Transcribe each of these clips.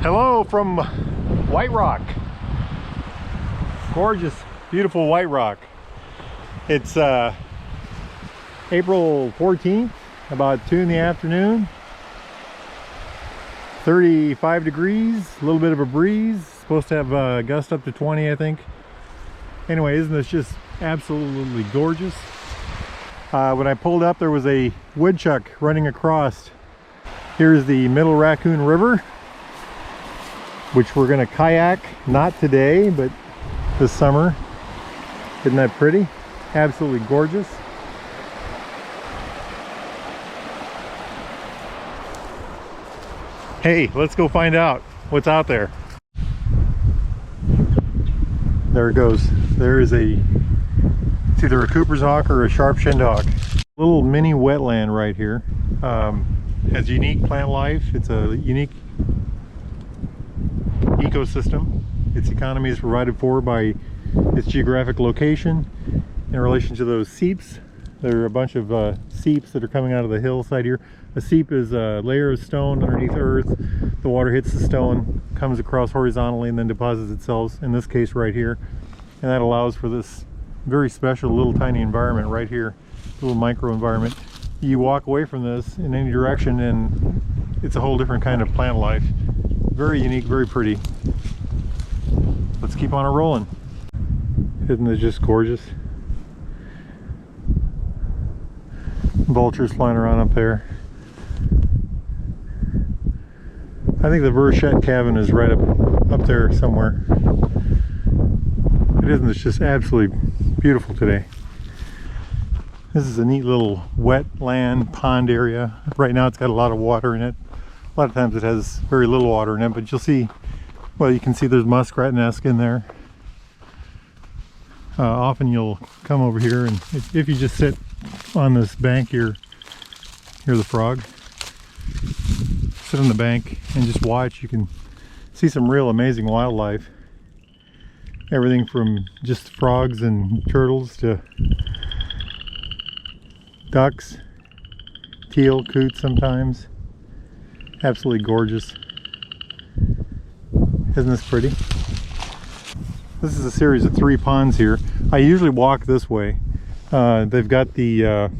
Hello from Whiterock. Gorgeous, beautiful Whiterock. It's April 14th, about 2 in the afternoon. 35 degrees, a little bit of a breeze. Supposed to have a gust up to 20, I think. Anyway, isn't this just absolutely gorgeous? When I pulled up, there was a woodchuck running across. Here's the Middle Raccoon River, which we're going to kayak, not today, but this summer. Isn't that pretty? Absolutely gorgeous. Hey, let's go find out what's out there. There it goes. There is it's either a Cooper's hawk or a sharp-shinned hawk. Little mini wetland right here. Has unique plant life. It's a unique ecosystem. Its economy is provided for by its geographic location in relation to those seeps. There are a bunch of seeps that are coming out of the hillside here. A seep is a layer of stone underneath earth. The water hits the stone, comes across horizontally, and then deposits itself, in this case right here. And that allows for this very special little tiny environment right here, little micro environment. You walk away from this in any direction and it's a whole different kind of plant life. Very unique, very pretty. Let's keep on rolling. Isn't it just gorgeous? Vultures flying around up there. I think the Verchette cabin is right up there somewhere. It isn't, it's just absolutely beautiful today. This is a neat little wetland pond area. Right now it's got a lot of water in it. A lot of times it has very little water in it, but you'll see, well, you can see there's muskrat nest in there. Often you'll come over here, and if you just sit on this bank here, hear the frog. Sit on the bank and just watch. You can see some real amazing wildlife. Everything from just frogs and turtles to ducks, teal, coots sometimes. Absolutely gorgeous. Isn't this pretty? This is a series of 3 ponds here. I usually walk this way. They've got the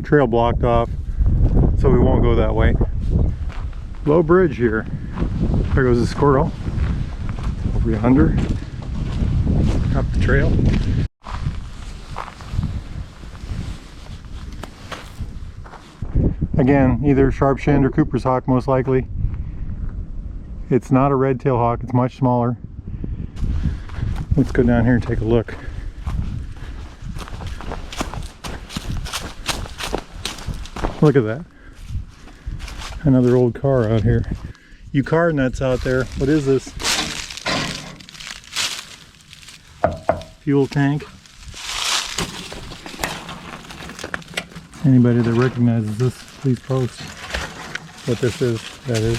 trail blocked off, so we won't go that way. Low bridge here. There goes a squirrel. Over yonder. Up the trail. Again, either sharp-shinned or Cooper's hawk, most likely. It's not a red-tailed hawk, it's much smaller. Let's go down here and take a look. Look at that. Another old car out here. You car nuts out there, what is this? Fuel tank. Anybody that recognizes this, please post what this is. That is.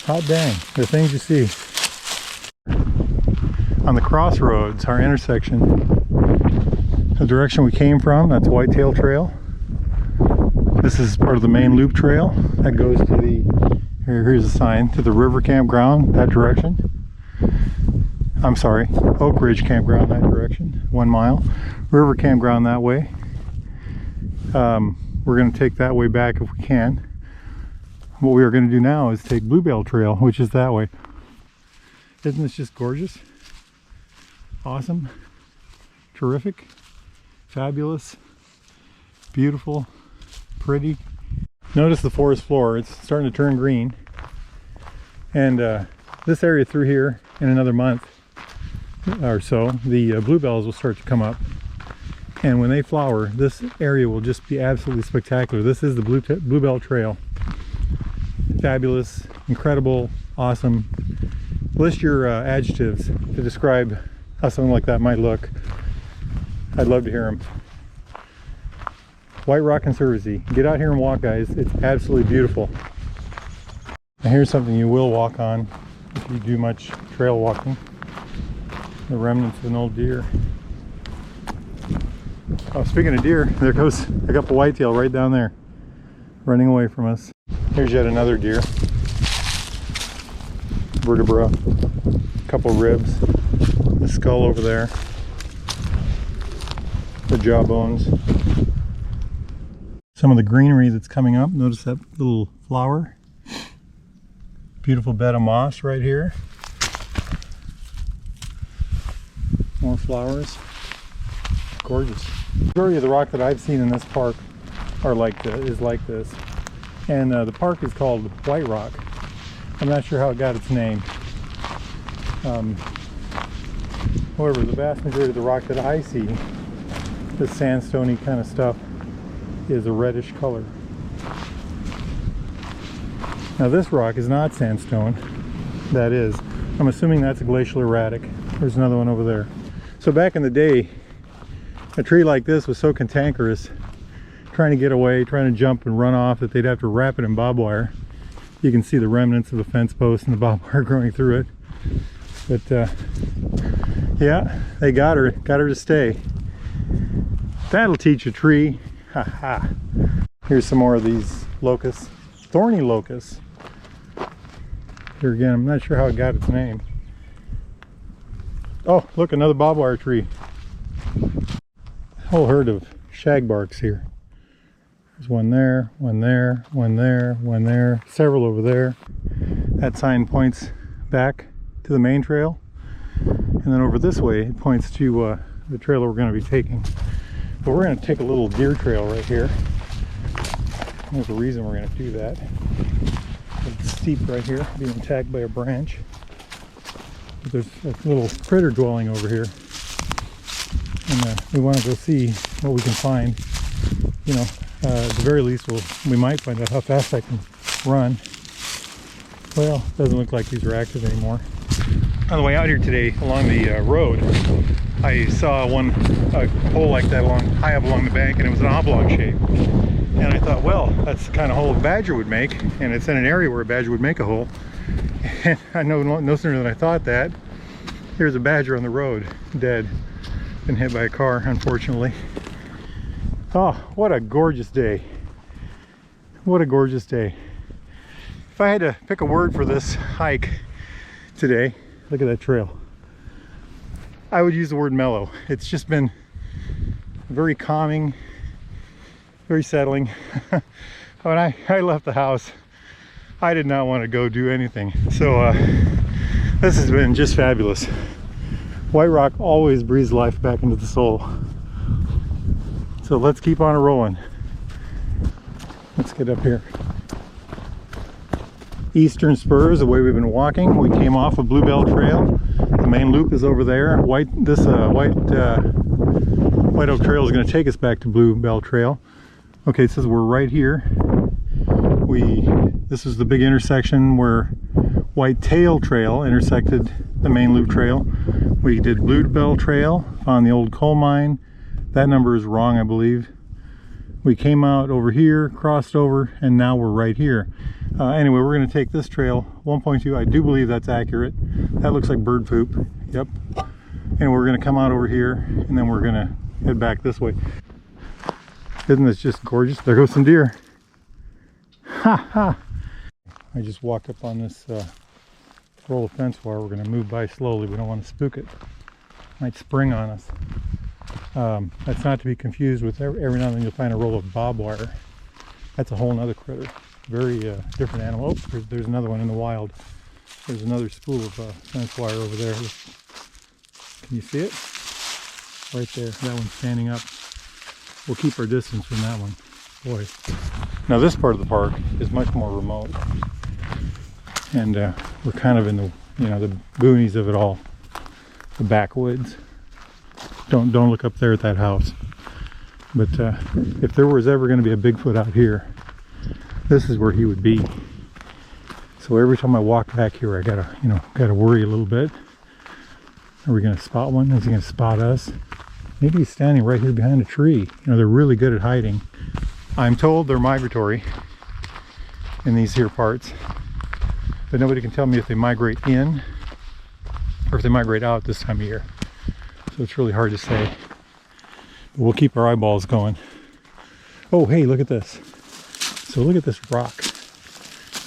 Hot dang, the things you see. On the crossroads, our intersection, the direction we came from, that's Whitetail Trail. This is part of the main loop trail that goes to the, here's a sign, to the river campground, that direction. I'm sorry, Oak Ridge campground, that direction, 1 mile. River campground that way. We're going to take that way back if we can. What we are going to do now is take Bluebell Trail, which is that way. Isn't this just gorgeous? Awesome. Terrific. Fabulous. Beautiful. Pretty. Notice the forest floor. It's starting to turn green. And this area through here, in another month or so, the bluebells will start to come up. And when they flower, this area will just be absolutely spectacular. This is the Bluebell Trail. Fabulous, incredible, awesome. List your adjectives to describe how something like that might look. I'd love to hear them. Whiterock Conservancy. Get out here and walk, guys. It's absolutely beautiful. Now here's something you will walk on if you do much trail walking. The remnants of an old deer. Oh, speaking of deer, there goes a couple whitetail right down there, running away from us. Here's yet another deer. vertebra, a couple ribs, the skull over there, the jaw bones. Some of the greenery that's coming up. Notice that little flower. Beautiful bed of moss right here. More flowers. Gorgeous. The majority of the rock that I've seen in this park is like this. And the park is called Whiterock. I'm not sure how it got its name. However, the vast majority of the rock that I see, this sandstone-y kind of stuff, is a reddish color. Now this rock is not sandstone. That is. I'm assuming that's a glacial erratic. There's another one over there. So back in the day, a tree like this was so cantankerous, trying to get away, trying to jump and run off, that they'd have to wrap it in barbed wire. You can see the remnants of the fence post and the barbed wire growing through it. But yeah, they got her to stay. That'll teach a tree. Ha ha. Here's some more of these locusts, thorny locusts. Here again, I'm not sure how it got its name. Oh, look, another barbed wire tree. Whole herd of shagbarks here. There's one there, one there, one there, one there, several over there. That sign points back to the main trail. And then over this way, it points to the trail that we're going to be taking. But we're going to take a little deer trail right here. There's a reason we're going to do that. It's steep right here, being attacked by a branch. But there's a little critter dwelling over here. And we want to go see what we can find. You know, at the very least, we might find out how fast I can run. Well, it doesn't look like these are active anymore. On the way out here today, along the road, I saw a hole like that high up along the bank, and it was an oblong shape. And I thought, well, that's the kind of hole a badger would make, and it's in an area where a badger would make a hole. And I know no sooner than I thought that, here's a badger on the road, dead. Been hit by a car, unfortunately. Oh, what a gorgeous day. What a gorgeous day. If I had to pick a word for this hike today, look at that trail, I would use the word mellow. It's just been very calming, very settling. When I left the house, I did not want to go do anything. So this has been just fabulous. Whiterock always breathes life back into the soul. So let's keep on rolling. Let's get up here. Eastern spurs, the way we've been walking. We came off of Bluebell Trail. The main loop is over there. White Oak Trail is going to take us back to Bluebell Trail. Okay, it says we're right here. This is the big intersection where Whitetail Trail intersected the main loop trail. We did Bluebell Trail, found the old coal mine. That number is wrong, I believe. We came out over here, crossed over, and now we're right here. Anyway, we're going to take this trail, 1.2. I do believe that's accurate. That looks like bird poop. Yep. And we're going to come out over here, and then we're going to head back this way. Isn't this just gorgeous? There goes some deer. Ha ha! I just walked up on this roll of fence wire. We're going to move by slowly. We don't want to spook it. Might spring on us. That's not to be confused with every now and then you'll find a roll of barbed wire. That's a whole nother critter. Very different animal. Oh, there's another one in the wild. There's another spool of fence wire over there. Can you see it? Right there. That one's standing up. We'll keep our distance from that one. Boy. Now this part of the park is much more remote. And we're kind of in the, the boonies of it all. The backwoods. Don't look up there at that house. But if there was ever going to be a Bigfoot out here, this is where he would be. So every time I walk back here, I gotta worry a little bit. Are we gonna spot one? Is he gonna spot us? Maybe he's standing right here behind a tree. They're really good at hiding. I'm told they're migratory in these here parts, but nobody can tell me if they migrate in or if they migrate out this time of year. So it's really hard to say. But we'll keep our eyeballs going. Oh, hey, look at this. So look at this rock.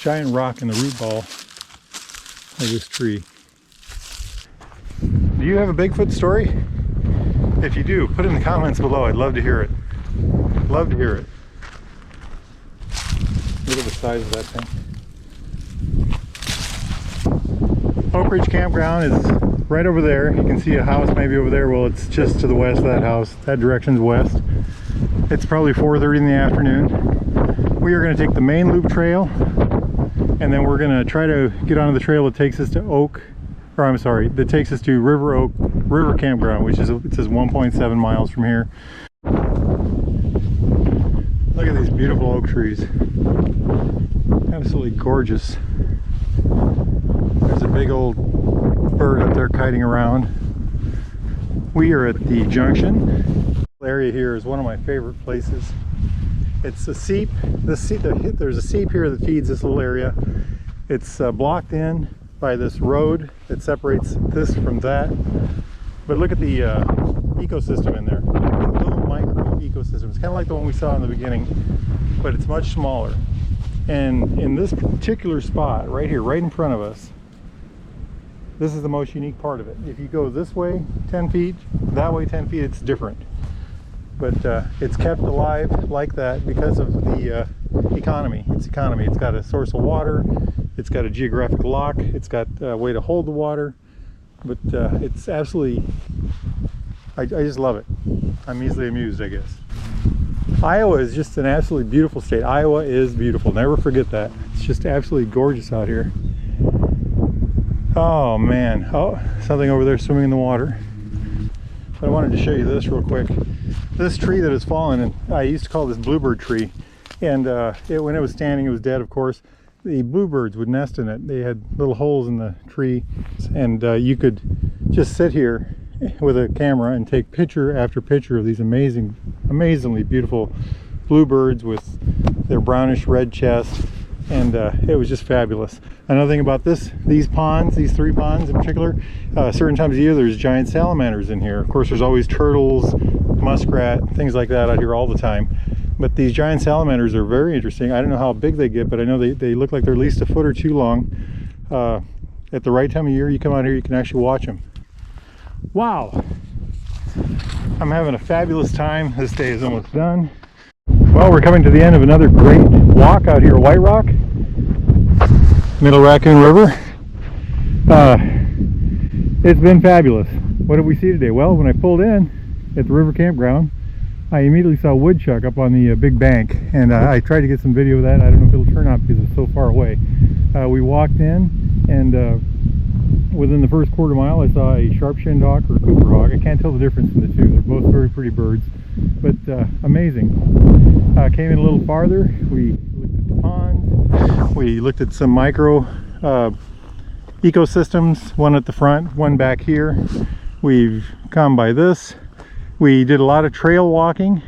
Giant rock in the root ball of this tree. Do you have a Bigfoot story? If you do, put it in the comments below. I'd love to hear it. Love to hear it. Look at the size of that thing. Oak Ridge Campground is right over there. You can see a house maybe over there. Well, it's just to the west of that house. That direction's west. It's probably 4:30 in the afternoon. We are going to take the main loop trail, and then we're going to try to get onto the trail that takes us to that takes us to River Campground, which is, it says 1.7 miles from here. Look at these beautiful oak trees. Absolutely gorgeous. There's a big old bird up there kiting around. We are at the junction. The area here is one of my favorite places. It's a seep. There's a seep here that feeds this little area. It's blocked in by this road that separates this from that. But look at the ecosystem in there. Little micro ecosystem. It's kind of like the one we saw in the beginning, but it's much smaller. And in this particular spot, right here, right in front of us, this is the most unique part of it. If you go this way 10 feet, that way 10 feet, it's different. But it's kept alive like that because of the economy. It's got a source of water. It's got a geographic lock. It's got a way to hold the water. But it's absolutely, I just love it. I'm easily amused, I guess. Iowa is just an absolutely beautiful state. Iowa is beautiful. Never forget that. It's just absolutely gorgeous out here. Oh man. Oh, something over there swimming in the water. But I wanted to show you this real quick. This tree that has fallen, and I used to call this bluebird tree, and when it was standing, it was dead, of course. The bluebirds would nest in it. They had little holes in the tree, and you could just sit here with a camera and take picture after picture of these amazingly beautiful bluebirds with their brownish red chest, and it was just fabulous. Another thing about these ponds, these 3 ponds in particular, certain times of year there's giant salamanders in here. Of course, there's always turtles, muskrat, things like that out here all the time. But these giant salamanders are very interesting. I don't know how big they get, but I know they look like they're at least a foot or 2 long. At the right time of year, you come out here, you can actually watch them. Wow! I'm having a fabulous time. This day is almost done. Well, we're coming to the end of another great walk out here at Whiterock, Middle Raccoon River. It's been fabulous. What did we see today? Well, when I pulled in at the river campground, I immediately saw a woodchuck up on the big bank, and I tried to get some video of that. I don't know if it'll turn out because it's so far away. We walked in, and within the first quarter mile I saw a sharp-shinned hawk or a Cooper hawk. I can't tell the difference in the two. They're both very pretty birds, but amazing. Came in a little farther. We looked at the ponds. We looked at some micro ecosystems, one at the front, one back here. We've come by this. We did a lot of trail walking.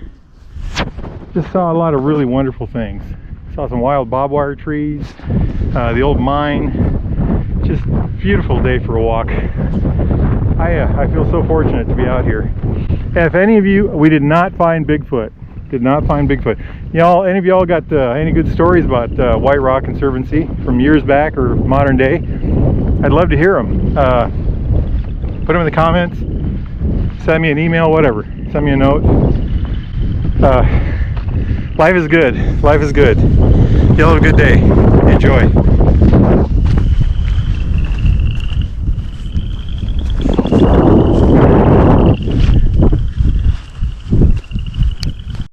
Just saw a lot of really wonderful things. Saw some wild barbed wire trees, the old mine. Just beautiful day for a walk. I feel so fortunate to be out here. If any of you, we did not find Bigfoot. Did not find Bigfoot. Y'all, any of y'all got any good stories about Whiterock Conservancy from years back or modern day? I'd love to hear them. Put them in the comments. Send me an email, whatever. Send me a note. Life is good. Life is good. Y'all have a good day. Enjoy.